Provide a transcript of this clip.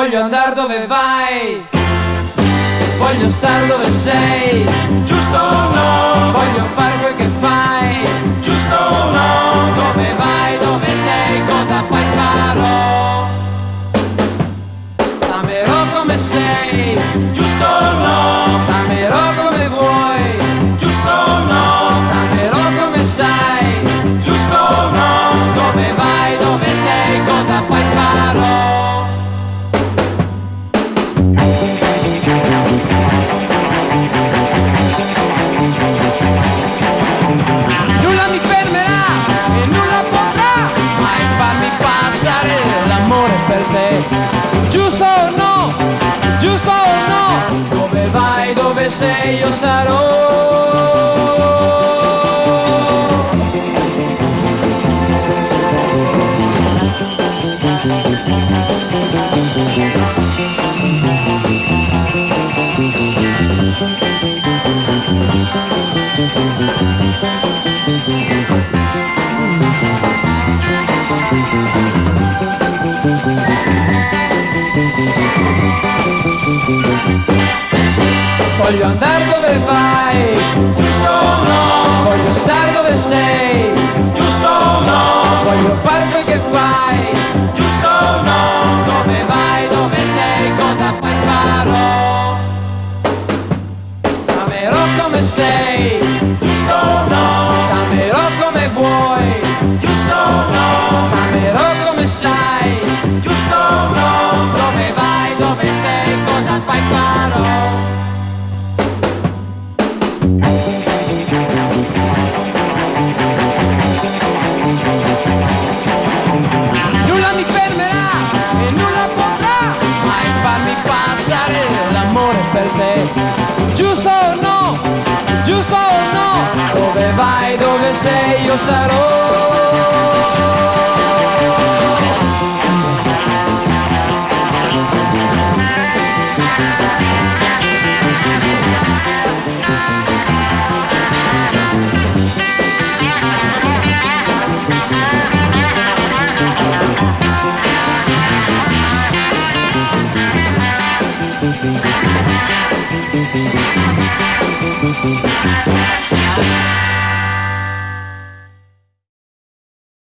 Voglio andare dove vai, voglio star dove sei, giusto o no? voglio far quel che fai, Giusto o no? dove vai, dove sei, cosa fai, farò. Amerò come sei, Giusto o no? amerò come vuoi, Giusto o no? amerò come sai, Giusto o no? dove vai, dove sei, cosa fai, farò. Nulla mi fermerà e nulla potrà mai farmi passare l'amore per te. Giusto o no? Giusto o no? Dove vai, dove sei, io sarò. Voglio andare dove vai, Giusto o no? voglio stare dove sei, Giusto o no? voglio fare quel che fai, Giusto o no? dove vai, dove sei, cosa fai, farò. Amerò come sei, Giusto o no? amerò come vuoi, Giusto o no? amerò come sai, Giusto o no? dove vai, dove sei, cosa fai, farò. Nulla mi fermerà e nulla potrà mai farmi passare l'amore per te. Giusto o no? Giusto o no? Dove vai, dove sei, io sarò. Giusto